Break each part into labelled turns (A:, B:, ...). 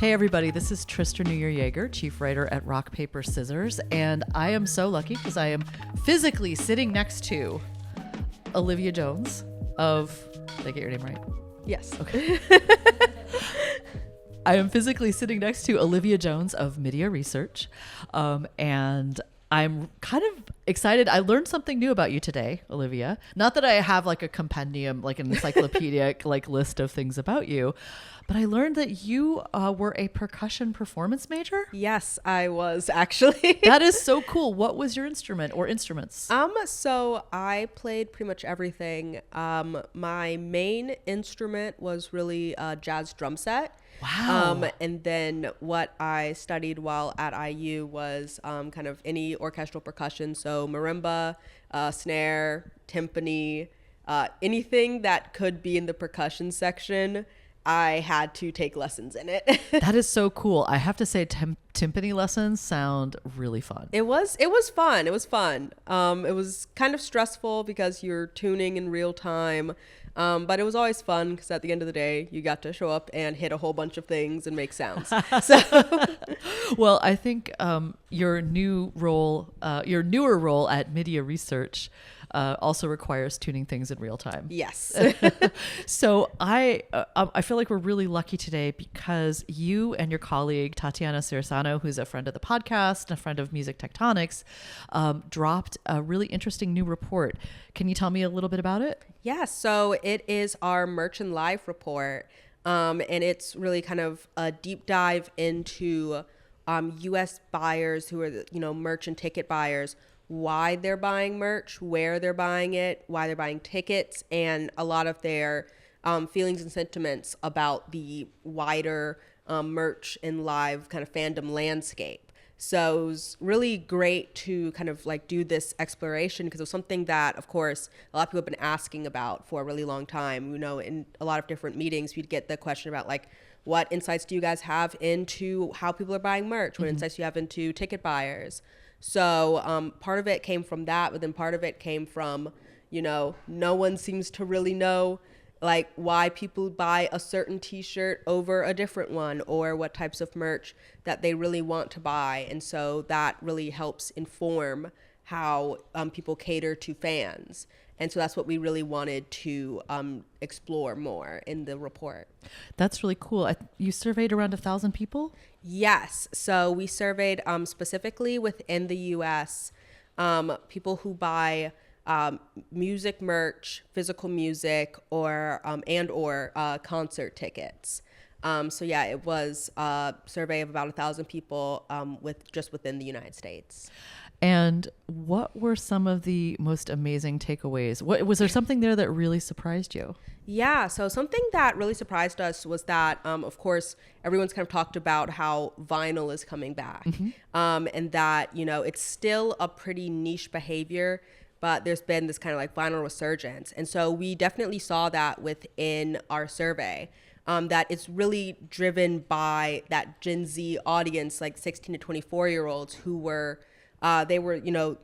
A: Hey everybody, this is Trista New Year Yeager, chief writer at Rock Paper Scissors, and I am so lucky because I am physically sitting next to Olivia Jones of, did I get your name right?
B: Yes.
A: Okay. I am physically sitting next to Olivia Jones of MIDiA Research, and I'm kind of excited. I learned something new about you today, Olivia. Not that I have like a compendium, like an encyclopedic like list of things about you, but I learned that you were a percussion performance major.
B: Yes, I was actually.
A: That is so cool. What was your instrument or instruments?
B: So I played pretty much everything. My main instrument was really a jazz drum set.
A: Wow.
B: And then what I studied while at IU was kind of any orchestral percussion. So marimba, snare, timpani, anything that could be in the percussion section. I had to take lessons in it.
A: That is so cool. I have to say timpani lessons sound really fun.
B: It was fun. It was fun. It was kind of stressful because you're tuning in real time. But it was always fun because at the end of the day, you got to show up and hit a whole bunch of things and make sounds. So,
A: well, I think your newer role at MIDiA Research also requires tuning things in real time.
B: yes.
A: So I feel like we're really lucky today because you and your colleague Tatiana Cirisano, who's a friend of the podcast, and a friend of Music Tectonics, dropped a really interesting new report. Can you tell me a little bit about it?
B: Yeah, so it is our Merch and Live report, and it's really kind of a deep dive into U.S. buyers who are, merch and ticket buyers, why they're buying merch, where they're buying it, why they're buying tickets, and a lot of their feelings and sentiments about the wider merch and live kind of fandom landscape. So it was really great to kind of like do this exploration because it was something that, of course, a lot of people have been asking about for a really long time. In a lot of different meetings, we'd get the question about like, what insights do you guys have into how people are buying merch? What insights do you have into ticket buyers? So part of it came from that, but then part of it came from, no one seems to really know like why people buy a certain t-shirt over a different one or what types of merch that they really want to buy. And so that really helps inform how people cater to fans. And so that's what we really wanted to explore more in the report.
A: That's really cool. You surveyed around 1,000 people?
B: Yes. So we surveyed specifically within the U.S. People who buy music merch, physical music, or concert tickets. So yeah, it was a survey of about 1,000 people within the United States.
A: And what were some of the most amazing takeaways? Was there something there that really surprised you?
B: Yeah, so something that really surprised us was that, of course, everyone's kind of talked about how vinyl is coming back, and that, it's still a pretty niche behavior, but there's been this kind of like vinyl resurgence. And so we definitely saw that within our survey, that it's really driven by that Gen Z audience, like 16 to 24-year-olds who were,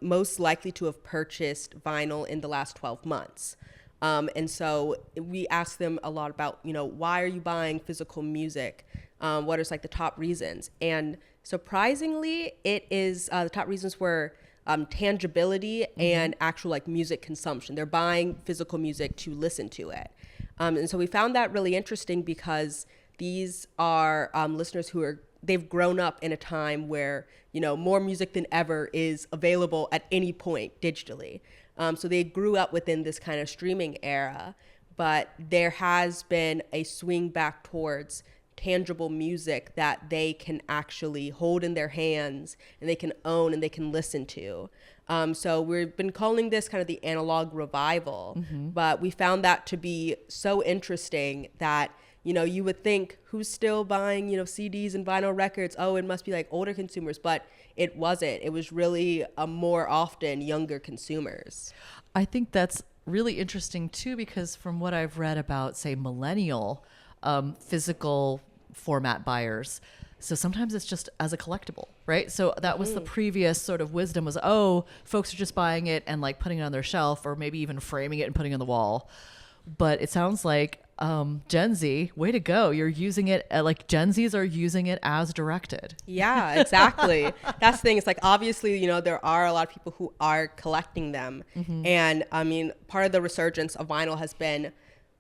B: most likely to have purchased vinyl in the last 12 months. And so we asked them a lot about, why are you buying physical music? What are like the top reasons? And surprisingly, it is the top reasons were tangibility and actual like music consumption. They're buying physical music to listen to it. And so we found that really interesting because these are listeners they've grown up in a time where, more music than ever is available at any point digitally. So they grew up within this kind of streaming era, but there has been a swing back towards tangible music that they can actually hold in their hands and they can own and they can listen to. So we've been calling this kind of the analog revival, but we found that to be so interesting that, you would think who's still buying, CDs and vinyl records? Oh, it must be like older consumers, but it wasn't. It was really more often younger consumers.
A: I think that's really interesting too, because from what I've read about, say, millennial physical format buyers, so sometimes it's just as a collectible, right? So that was the previous sort of wisdom was, folks are just buying it and like putting it on their shelf or maybe even framing it and putting it on the wall. But it sounds like Gen Z, way to go. You're using it like Gen Zs are using it as directed.
B: Yeah, exactly. That's the thing. It's like, obviously, you know, there are a lot of people who are collecting them. And I mean, part of the resurgence of vinyl has been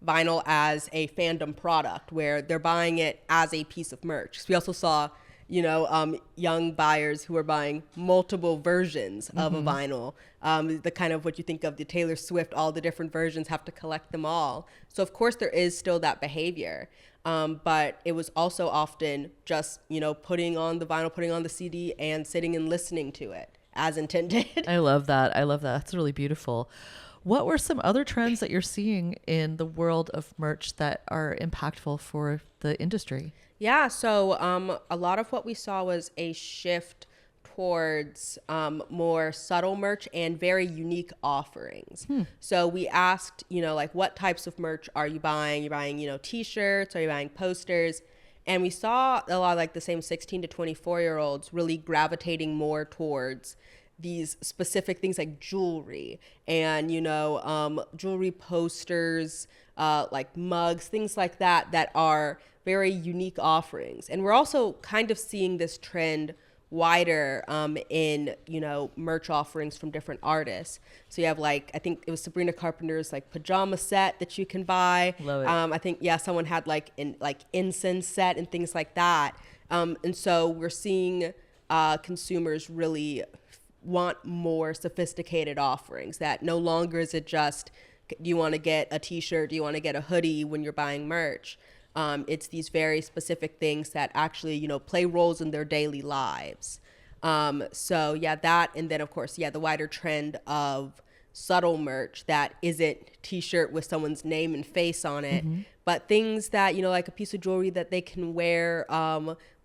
B: vinyl as a fandom product where they're buying it as a piece of merch. So we also saw, you know, young buyers who are buying multiple versions of a vinyl. The kind of what you think of the Taylor Swift, all the different versions, have to collect them all. So of course there is still that behavior. But it was also often just, you know, putting on the vinyl, putting on the CD and sitting and listening to it as intended.
A: I love that. I love that. That's really beautiful. What were some other trends that you're seeing in the world of merch that are impactful for the industry?
B: Yeah, so a lot of what we saw was a shift towards more subtle merch and very unique offerings. So we asked, you know, like, what types of merch are you buying? You're buying, you know, t-shirts, are you buying posters? And we saw a lot of like the same 16 to 24-year-olds really gravitating more towards these specific things like jewelry and, you know, jewelry posters, like mugs, things like that, that are very unique offerings. And we're also kind of seeing this trend wider in, you know, merch offerings from different artists. So you have like, I think it was Sabrina Carpenter's like pajama set that you can buy.
A: Love it.
B: I think, yeah, someone had like incense set and things like that. And so we're seeing consumers really want more sophisticated offerings, that no longer is it just, do you want to get a t-shirt, do you want to get a hoodie when you're buying merch? It's these very specific things that actually, you know, play roles in their daily lives. So yeah, that, and then of course, yeah, the wider trend of subtle merch that isn't t-shirt with someone's name and face on it, but things that, you know, like a piece of jewelry that they can wear.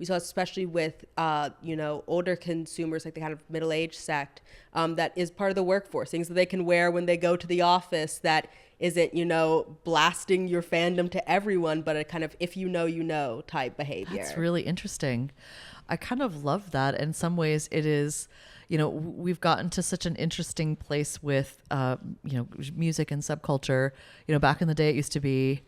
B: We saw especially with, you know, older consumers, like the kind of middle-aged sect, that is part of the workforce, things that they can wear when they go to the office that isn't, you know, blasting your fandom to everyone, but a kind of if you know type behavior.
A: That's really interesting. I kind of love that. In some ways it is, you know, we've gotten to such an interesting place with, you know, music and subculture. You know, back in the day, it used to be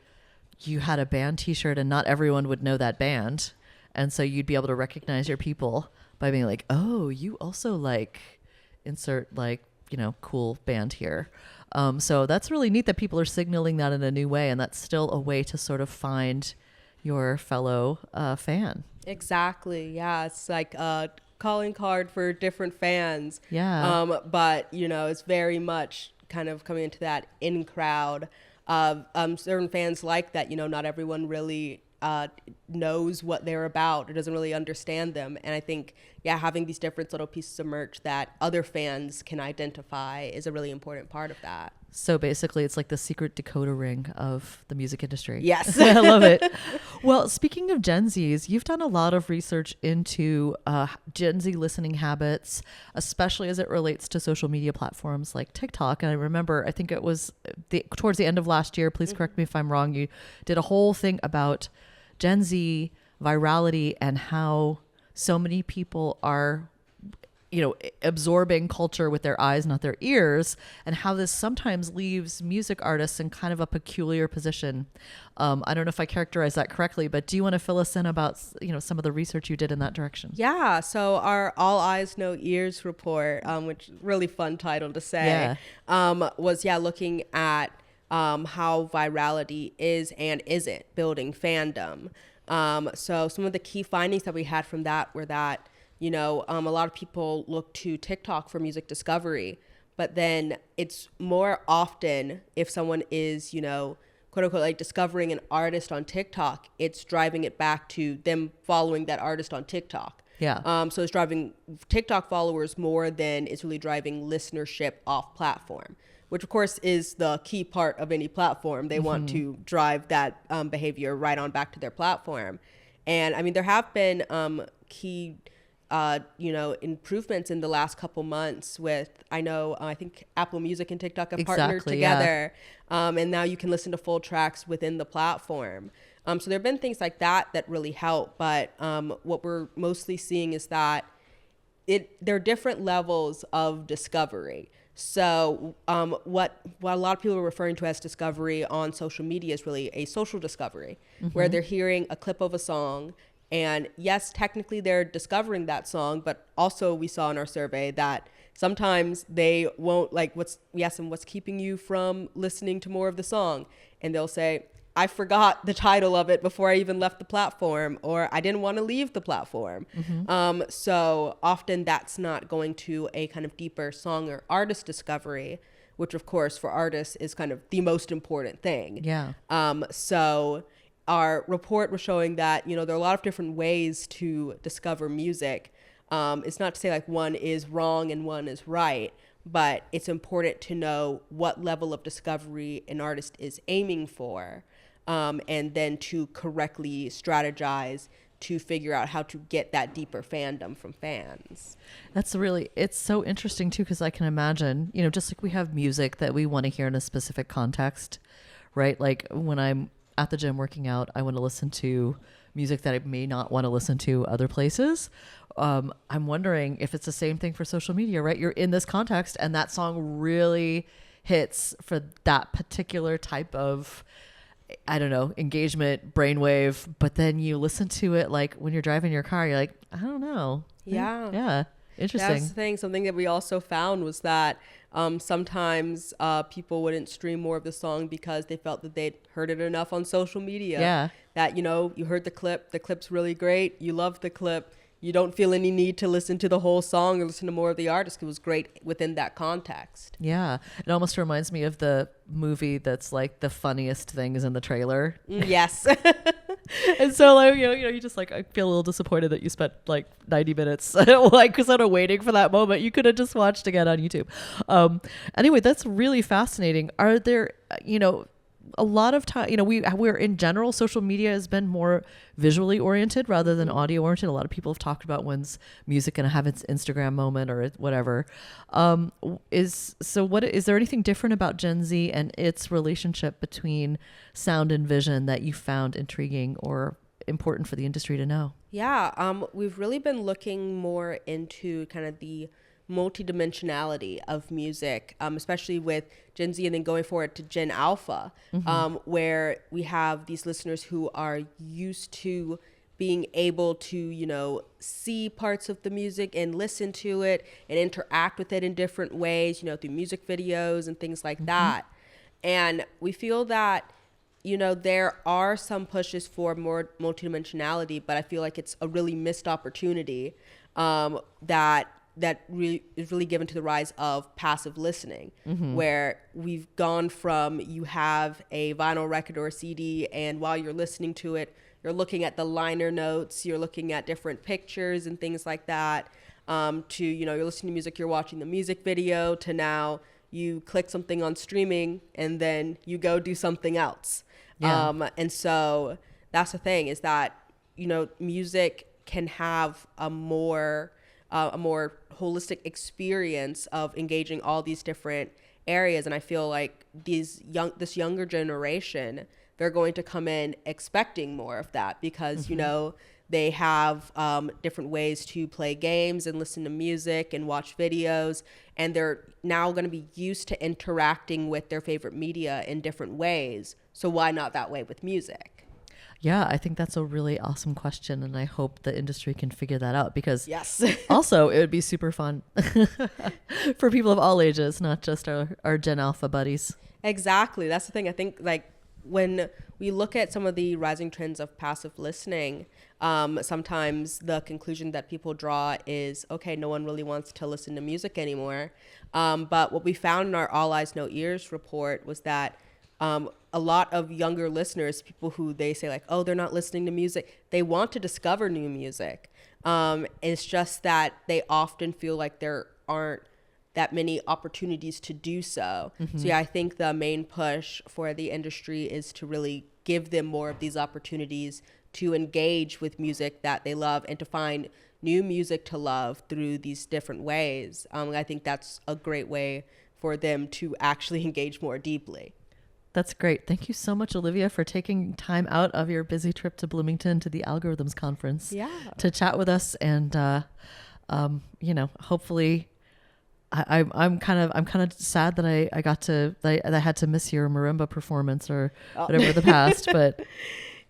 A: you had a band t-shirt and not everyone would know that band. And so you'd be able to recognize your people by being like, oh, you also like insert like, you know, cool band here. So that's really neat that people are signaling that in a new way. And that's still a way to sort of find your fellow fan.
B: Exactly. Yeah. It's like a calling card for different fans.
A: Yeah.
B: But, you know, it's very much kind of coming into that in crowd of certain fans like that, you know, not everyone really knows what they're about or doesn't really understand them. And I think, yeah, having these different little pieces of merch that other fans can identify is a really important part of that.
A: So basically it's like the secret decoder ring of the music industry.
B: Yes.
A: I love it. Well, speaking of Gen Zs, you've done a lot of research into Gen Z listening habits, especially as it relates to social media platforms like TikTok. And I remember, I think it was towards the end of last year, please correct me if I'm wrong, you did a whole thing about Gen Z virality and how so many people are, you know, absorbing culture with their eyes, not their ears, and how this sometimes leaves music artists in kind of a peculiar position. I don't know if I characterized that correctly, but do you want to fill us in about, you know, some of the research you did in that direction?
B: Yeah. So our All Eyes No Ears report, which is a really fun title to say, was looking at how virality is and isn't building fandom. So some of the key findings that we had from that were that, you know, a lot of people look to TikTok for music discovery, but then it's more often if someone is, you know, quote unquote, like discovering an artist on TikTok, it's driving it back to them following that artist on TikTok.
A: Yeah.
B: So it's driving TikTok followers more than it's really driving listenership off platform, which of course is the key part of any platform. They want to drive that behavior right on back to their platform. And I mean, there have been key you know, improvements in the last couple months with, I think Apple Music and TikTok have partnered together. Yeah. And now you can listen to full tracks within the platform. So there have been things like that that really help. But what we're mostly seeing is that there are different levels of discovery. So what a lot of people are referring to as discovery on social media is really a social discovery, where they're hearing a clip of a song. And yes, technically they're discovering that song, but also we saw in our survey that sometimes they won't, like, we ask them, what's keeping you from listening to more of the song? And they'll say, I forgot the title of it before I even left the platform, or I didn't want to leave the platform. So often that's not going to a kind of deeper song or artist discovery, which of course for artists is kind of the most important thing.
A: Yeah.
B: So our report was showing that, there are a lot of different ways to discover music. It's not to say like one is wrong and one is right, but it's important to know what level of discovery an artist is aiming for, and then to correctly strategize to figure out how to get that deeper fandom from fans.
A: It's so interesting too, because I can imagine, just like we have music that we want to hear in a specific context, right? Like when I'm at the gym working out, I want to listen to music that I may not want to listen to other places. I'm wondering if it's the same thing for social media, right? You're in this context and that song really hits for that particular type of, I don't know, engagement, brainwave. But then you listen to it like when you're driving your car, you're like, I don't know.
B: Yeah.
A: Yeah. Interesting.
B: That's the thing. Something that we also found was that sometimes people wouldn't stream more of the song because they felt that they'd heard it enough on social media.
A: Yeah.
B: That, you heard the clip's really great, you love the clip, you don't feel any need to listen to the whole song or listen to more of the artist. It was great within that context.
A: Yeah. It almost reminds me of the movie that's like the funniest thing is in the trailer.
B: Yes.
A: And so like, you just like, I feel a little disappointed that you spent like 90 minutes like sort of waiting for that moment. You could have just watched again on YouTube. Anyway, that's really fascinating. Are there, a lot of time, we're in general, social media has been more visually oriented rather than audio oriented. A lot of people have talked about when's music going to have its Instagram moment or whatever. Is there anything different about Gen Z and its relationship between sound and vision that you found intriguing or important for the industry to know?
B: Yeah, we've really been looking more into kind of the multidimensionality of music, especially with Gen Z and then going forward to Gen Alpha, where we have these listeners who are used to being able to, see parts of the music and listen to it and interact with it in different ways, through music videos and things like that. And we feel that, there are some pushes for more multidimensionality, but I feel like it's a really missed opportunity that really is really given to the rise of passive listening, where we've gone from you have a vinyl record or a CD, and while you're listening to it, you're looking at the liner notes, you're looking at different pictures and things like that, to, you're listening to music, you're watching the music video, to now you click something on streaming and then you go do something else. Yeah. And so that's the thing, is that, music can have a more holistic experience of engaging all these different areas. And I feel like this younger generation, they're going to come in expecting more of that because, they have different ways to play games and listen to music and watch videos. And they're now going to be used to interacting with their favorite media in different ways. So why not that way with music?
A: Yeah, I think that's a really awesome question, and I hope the industry can figure that out because
B: yes.
A: Also it would be super fun for people of all ages, not just our Gen Alpha buddies.
B: Exactly. That's the thing. I think like when we look at some of the rising trends of passive listening, sometimes the conclusion that people draw is, okay, no one really wants to listen to music anymore. But what we found in our All Eyes No Ears report was that a lot of younger listeners, people who they say like, oh, they're not listening to music, they want to discover new music. It's just that they often feel like there aren't that many opportunities to do so. So yeah, I think the main push for the industry is to really give them more of these opportunities to engage with music that they love and to find new music to love through these different ways. I think that's a great way for them to actually engage more deeply.
A: That's great. Thank you so much, Olivia, for taking time out of your busy trip to Bloomington to the AlgoRhythms conference to chat with us and, hopefully I'm kind of sad that I had to miss your marimba performance or whatever the past, but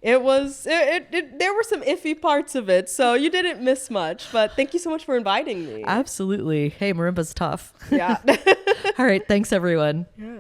B: there were some iffy parts of it, so you didn't miss much. But thank you so much for inviting me.
A: Absolutely. Hey, marimba's tough.
B: Yeah.
A: All right. Thanks, everyone.
B: Yeah.